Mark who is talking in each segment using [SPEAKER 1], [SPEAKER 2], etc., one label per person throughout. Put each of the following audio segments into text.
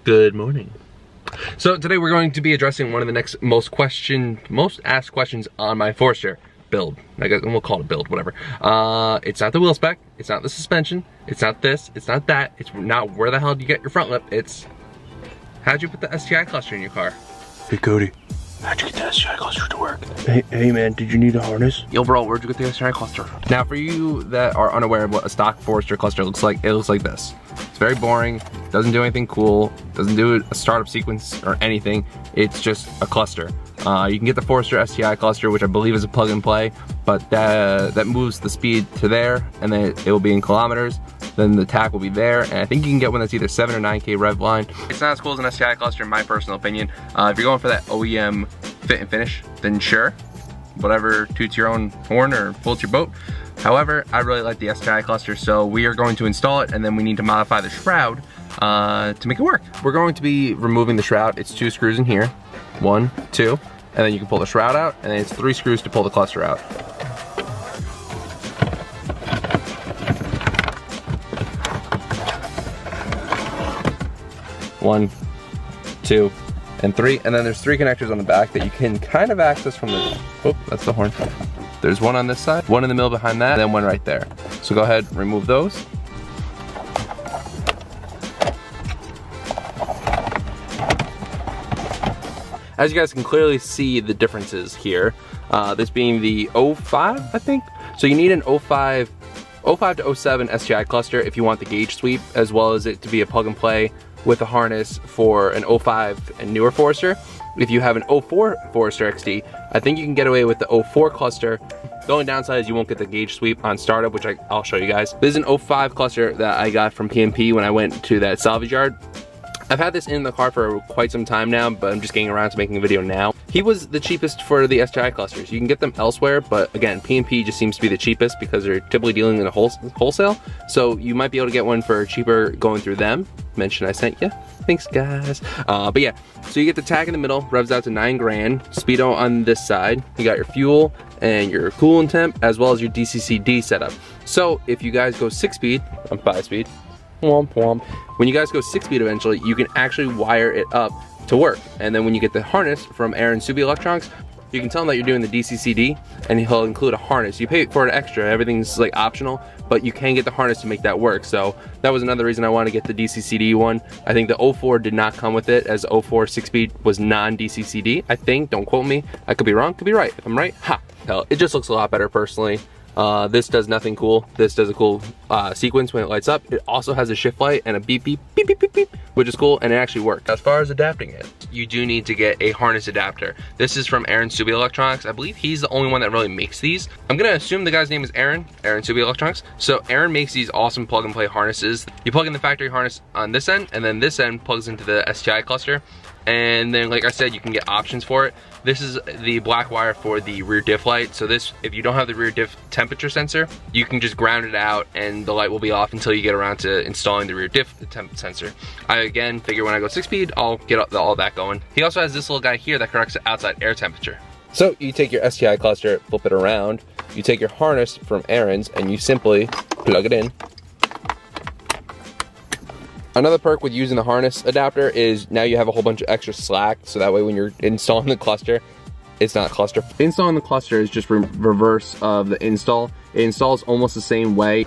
[SPEAKER 1] Good morning. So today we're going to be addressing one of the next most asked questions on my Forester build. I guess we'll call it a build, whatever. It's not the wheel spec, it's not the suspension, it's not this, it's not that, it's not where the hell do you get your front lip, it's how'd you put the STI cluster in your car?
[SPEAKER 2] Hey Cody, how'd you get the STI cluster to work? Hey man, did you need a harness?
[SPEAKER 1] Yo bro, where'd you get the STI cluster? Now for you that are unaware of what a stock Forester cluster looks like, it looks like this. It's very boring, doesn't do anything cool, doesn't do a startup sequence or anything, it's just a cluster. You can get the Forester STI cluster, which I believe is a plug and play, but that moves the speed to there, and then it will be in kilometers. Then the tach will be there, and I think you can get one that's either 7 or 9K rev line. It's not as cool as an STI cluster in my personal opinion. If you're going for that OEM fit and finish, then sure, whatever toots your own horn or floats your boat. However, I really like the STI cluster, so we are going to install it, and then we need to modify the shroud to make it work. We're going to be removing the shroud. It's 2 screws in here, 1, 2, and then you can pull the shroud out, and then it's 3 screws to pull the cluster out. One, 2, and 3, and then there's 3 connectors on the back that you can kind of access from the, oh, that's the horn. There's one on this side, one in the middle behind that, and then one right there. So go ahead, remove those. As you guys can clearly see the differences here, this being the 05, I think. So you need an 05 to 07 STI cluster if you want the gauge sweep, as well as it to be a plug and play with a harness for an 05 and newer Forester. If you have an 04 Forester XD, I think you can get away with the 04 cluster. The only downside is you won't get the gauge sweep on startup, which I'll show you guys. This is an 05 cluster that I got from P&P when I went to that salvage yard. I've had this in the car for quite some time now, but I'm just getting around to making a video now. He was the cheapest for the STI clusters. You can get them elsewhere, but again, P&P just seems to be the cheapest because they're typically dealing in a wholesale. So you might be able to get one for cheaper going through them. Mention I sent you. Thanks guys. But yeah, so you get the tach in the middle, revs out to 9 grand. Speedo on this side. You got your fuel and your coolant temp, as well as your DCCD setup. So if you guys go 6-speed, I'm 5-speed. Womp womp. When you guys go 6-speed eventually, you can actually wire it up to work. And then when you get the harness from Subbie Electronics, you can tell him that you're doing the DCCD, and he'll include a harness. You pay for it extra, everything's like optional, but you can get the harness to make that work. So that was another reason I wanted to get the DCCD one. I think the 04 did not come with it, as 04 6-speed was non-DCCD, I think, don't quote me. I could be wrong, could be right. If I'm right, ha, hell, it just looks a lot better personally. This does nothing cool. This does a cool sequence when it lights up. It also has a shift light and a beep beep beep beep beep beep, which is cool, and it actually works. As far as adapting it, you do need to get a harness adapter. This is from Subbie Electronics. I believe he's the only one that really makes these. I'm gonna assume the guy's name is Aaron Subbie Electronics. So Aaron makes these awesome plug and play harnesses. You plug in the factory harness on this end, and then this end plugs into the STI cluster. And then, like I said, you can get options for it. This is the black wire for the rear diff light. So this, if you don't have the rear diff temperature sensor, you can just ground it out and the light will be off until you get around to installing the rear diff temp sensor. I, again, figure when I go 6-speed, I'll get all that going. He also has this little guy here that corrects the outside air temperature. So you take your STI cluster, flip it around, you take your harness from Aaron's, and you simply plug it in. Another perk with using the harness adapter is now you have a whole bunch of extra slack, so that way when you're installing the cluster, it's not cluster. Installing the cluster is just reverse of the install. It installs almost the same way.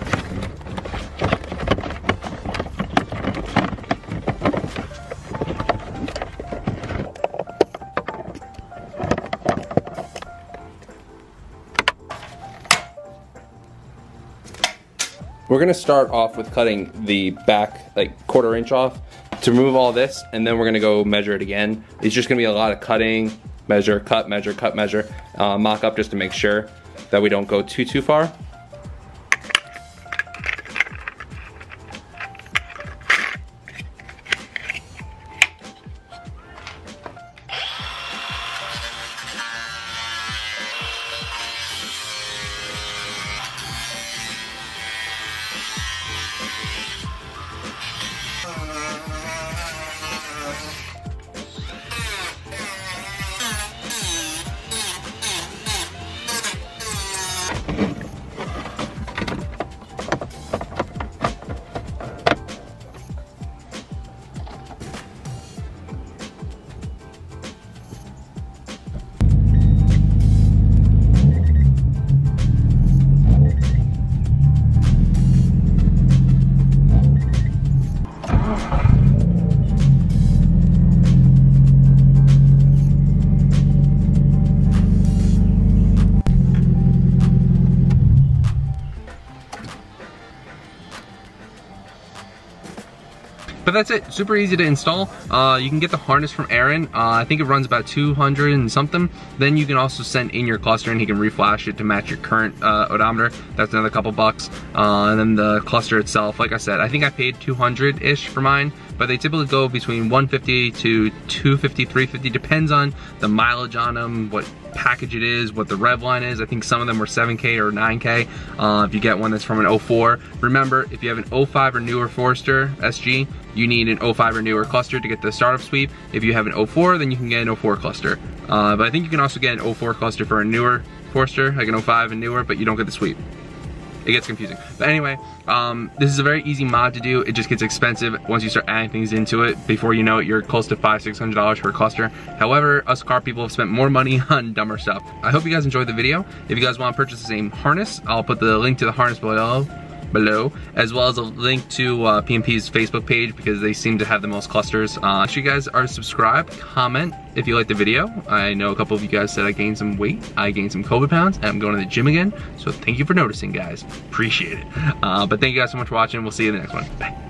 [SPEAKER 1] We're gonna start off with cutting the back, like 1/4 inch off to remove all this, and then we're gonna go measure it again. It's just gonna be a lot of cutting, measure, cut, measure, cut, measure, mock up just to make sure that we don't go too far. But that's it, super easy to install. You can get the harness from Aaron. I think it runs about 200 and something. Then you can also send in your cluster and he can reflash it to match your current odometer. That's another couple bucks. And then the cluster itself, like I said, I think I paid 200-ish for mine, but they typically go between 150 to 250, 350, depends on the mileage on them, what package it is, what the rev line is. I think some of them were 7K or 9K. If you get one that's from an 04, remember, if you have an 05 or newer Forester SG, you need an 05 or newer cluster to get the startup sweep. If you have an 04, then you can get an 04 cluster. But I think you can also get an 04 cluster for a newer Forester, like an 05 and newer, but you don't get the sweep. It gets confusing. But anyway, this is a very easy mod to do. It just gets expensive once you start adding things into it. Before you know it, you're close to $500–600 for a cluster. However, us car people have spent more money on dumber stuff. I hope you guys enjoyed the video. If you guys want to purchase the same harness, I'll put the link to the harness below, as well as a link to PMP's Facebook page because they seem to have the most clusters. Make sure you guys are subscribed, comment if you like the video. I know a couple of you guys said I gained some weight. I gained some COVID pounds and I'm going to the gym again. So thank you for noticing, guys. Appreciate it. But thank you guys so much for watching. We'll see you in the next one. Bye.